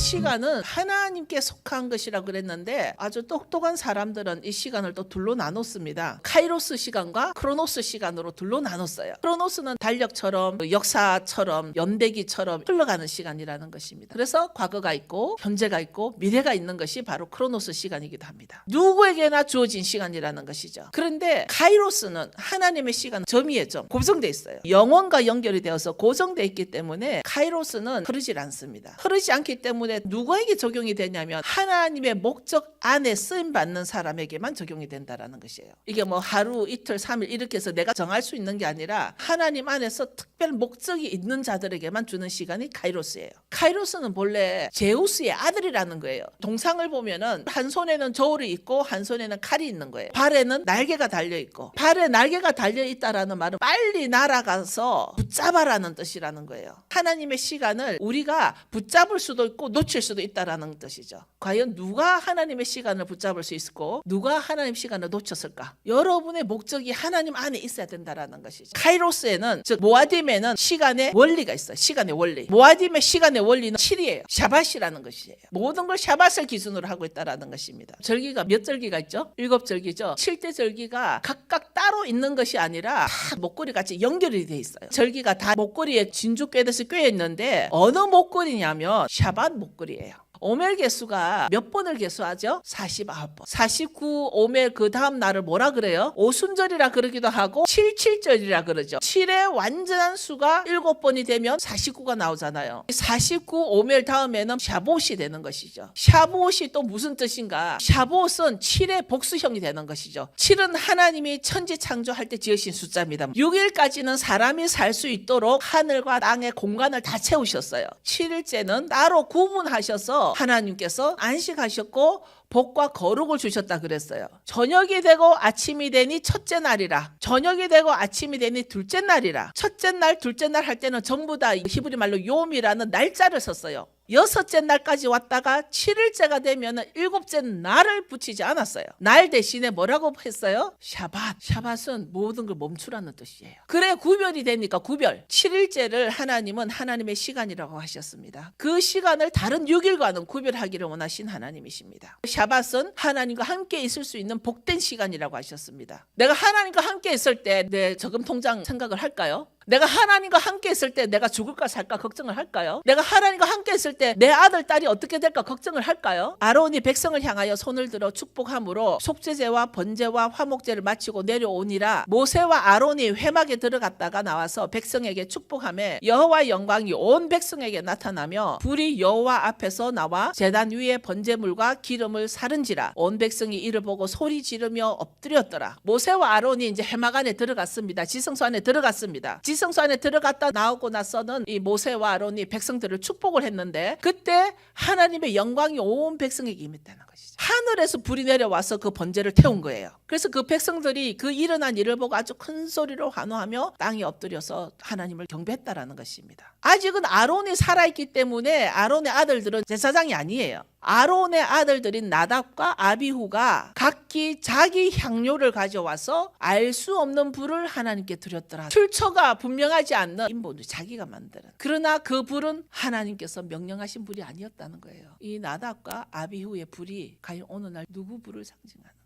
시간은 하나님께 속한 것이라고 그랬는데 아주 똑똑한 사람들은 이 시간을 또 둘로 나눴습니다. 카이로스 시간과 크로노스 시간으로 둘로 나눴어요. 크로노스는 달력처럼 역사처럼 연대기처럼 흘러가는 시간이라는 것입니다. 그래서 과거가 있고 현재가 있고 미래가 있는 것이 바로 크로노스 시간이기도 합니다. 누구에게나 주어진 시간이라는 것이죠. 그런데 카이로스는 하나님의 시간 점이에 점 고정되어 있어요. 영원과 연결이 되어서 고정되어 있기 때문에 카이로스는 흐르질 않습니다. 흐르지 않기 때문에 누구에게 적용이 되냐면 하나님의 목적 안에 쓰임받는 사람에게만 적용이 된다는 것이에요. 이게 뭐 하루 이틀 3일 이렇게 해서 내가 정할 수 있는 게 아니라 하나님 안에서 특별 목적이 있는 자들에게만 주는 시간이 카이로스예요. 카이로스는 본래 제우스의 아들이라는 거예요. 동상을 보면은 한 손에는 저울이 있고 한 손에는 칼이 있는 거예요. 발에는 날개가 달려있고, 발에 날개가 달려있다라는 말은 빨리 날아가서 붙잡아라는 뜻이라는 거예요. 하나님의 시간을 우리가 붙잡을 수도 있고 놓칠 수도 있다라는 뜻이죠. 과연 누가 하나님의 시간을 붙잡을 수 있고 누가 하나님 시간을 놓쳤을까? 여러분의 목적이 하나님 안에 있어야 된다라는 것이죠. 카이로스에는, 즉 모아딤에는 시간의 원리가 있어요. 시간의 원리. 모아딤의 시간의 원리는 7이에요. 샤밧이라는 것이에요. 모든 걸 샤밧을 기준으로 하고 있다라는 것입니다. 절기가 몇 절기가 있죠? 7절기죠. 7대 절기가 각각 따로 있는 것이 아니라 다 목걸이 같이 연결이 돼 있어요. 절기가 다 목걸이에 진주 꿰듯이 꿰어 있는데 어느 목걸이냐면 샤밧 목걸이에요. 오멜 개수가 몇 번을 개수하죠? 49번. 49 오멜 그 다음 날을 뭐라 그래요? 오순절이라 그러기도 하고 77절이라 그러죠. 7의 완전한 수가 7번이 되면 49가 나오잖아요. 49 오멜 다음에는 샤봇이 되는 것이죠. 샤봇이 또 무슨 뜻인가? 샤봇은 7의 복수형이 되는 것이죠. 7은 하나님이 천지 창조할 때 지으신 숫자입니다. 6일까지는 사람이 살 수 있도록 하늘과 땅의 공간을 다 채우셨어요. 7일째는 따로 구분하셔서 하나님께서 안식하셨고 복과 거룩을 주셨다 그랬어요. 저녁이 되고 아침이 되니 첫째 날이라. 저녁이 되고 아침이 되니 둘째 날이라. 첫째 날, 둘째 날 할 때는 전부 다 히브리 말로 요미라는 날짜를 썼어요. 6째 날까지 왔다가 7일째가 되면 7째 날을 붙이지 않았어요. 날 대신에 뭐라고 했어요? 샤밧. 샤밧은 모든 걸 멈추라는 뜻이에요. 그래 구별이 되니까 구별. 7일째를 하나님은 하나님의 시간이라고 하셨습니다. 그 시간을 다른 6일과는 구별하기를 원하신 하나님이십니다. 샤밧은 하나님과 함께 있을 수 있는 복된 시간이라고 하셨습니다. 내가 하나님과 함께 있을 때 내 저금 통장 생각을 할까요? 내가 하나님과 함께 있을 때 내가 죽을까 살까 걱정을 할까요? 내가 하나님과 함께 있을 때 내 아들 딸이 어떻게 될까 걱정을 할까요? 아론이 백성을 향하여 손을 들어 축복함으로 속죄제와 번제와 화목제를 마치고 내려오니라. 모세와 아론이 회막에 들어갔다가 나와서 백성에게 축복하며 여호와의 영광이 온 백성에게 나타나며 불이 여호와 앞에서 나와 제단 위에 번제물과 기름을 사른지라. 온 백성이 이를 보고 소리 지르며 엎드렸더라. 모세와 아론이 이제 회막 안에 들어갔습니다. 지성소 안에 들어갔습니다. 지성소 안에 들어갔다 나오고 나서는 이 모세와 아론이 백성들을 축복을 했는데 그때 하나님의 영광이 온 백성에게 임했다는 것이죠. 하늘에서 불이 내려와서 그 번제를 태운 거예요. 그래서 그 백성들이 그 일어난 일을 보고 아주 큰 소리로 환호하며 땅에 엎드려서 하나님을 경배했다라는 것입니다. 아직은 아론이 살아있기 때문에 아론의 아들들은 제사장이 아니에요. 아론의 아들들인 나답과 아비후가 각기 자기 향료를 가져와서 알 수 없는 불을 하나님께 드렸더라. 출처가 분명하지 않는 인본을 자기가 만드는. 그러나 그 불은 하나님께서 명령하신 불이 아니었다는 거예요. 이 나답과 아비후의 불이 과연 어느 날 누구 불을 상징하는가?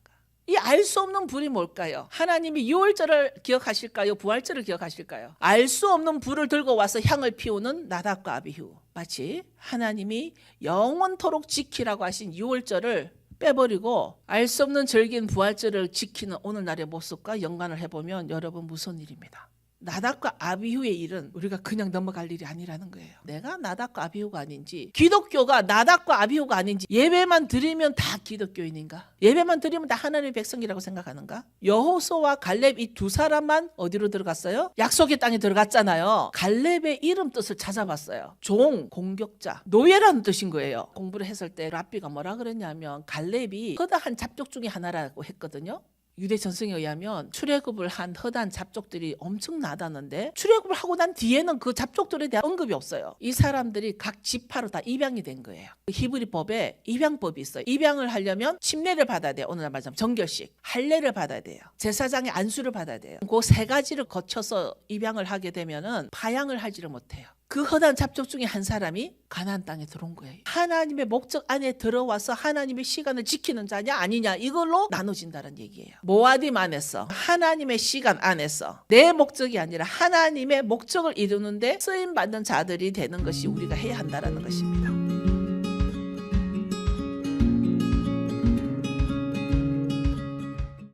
이 알 수 없는 불이 뭘까요? 하나님이 유월절을 기억하실까요? 부활절을 기억하실까요? 알 수 없는 불을 들고 와서 향을 피우는 나답과 아비후. 마치 하나님이 영원토록 지키라고 하신 유월절을 빼버리고 알 수 없는 절기인 부활절을 지키는 오늘날의 모습과 연관을 해보면 여러분 무슨 일입니다. 나답과 아비후의 일은 우리가 그냥 넘어갈 일이 아니라는 거예요. 내가 나답과 아비후가 아닌지, 기독교가 나답과 아비후가 아닌지, 예배만 드리면 다 기독교인인가? 예배만 드리면 다 하나님의 백성이라고 생각하는가? 여호수아와 갈렙 이 두 사람만 어디로 들어갔어요? 약속의 땅에 들어갔잖아요. 갈렙의 이름 뜻을 찾아봤어요. 종, 공격자, 노예라는 뜻인 거예요. 공부를 했을 때 랍비가 뭐라 그랬냐면 갈렙이 허다한 잡족 중에 하나라고 했거든요. 유대 전승에 의하면 출애굽을 한 허다한 잡족들이 엄청나다는데 출애굽을 하고 난 뒤에는 그 잡족들에 대한 언급이 없어요. 이 사람들이 각 지파로 다 입양이 된 거예요. 히브리법에 입양법이 있어요. 입양을 하려면 침례를 받아야 돼요. 오늘날 말하자면 정결식, 할례를 받아야 돼요. 제사장의 안수를 받아야 돼요. 그 세 가지를 거쳐서 입양을 하게 되면은 파양을 하지를 못해요. 그 허다한 잡족 중에 한 사람이 가나안 땅에 들어온 거예요. 하나님의 목적 안에 들어와서 하나님의 시간을 지키는 자냐 아니냐 이걸로 나눠진다는 얘기예요. 모아딤 안에서 하나님의 시간 안에서 내 목적이 아니라 하나님의 목적을 이루는데 쓰임받는 자들이 되는 것이 우리가 해야 한다는 것입니다.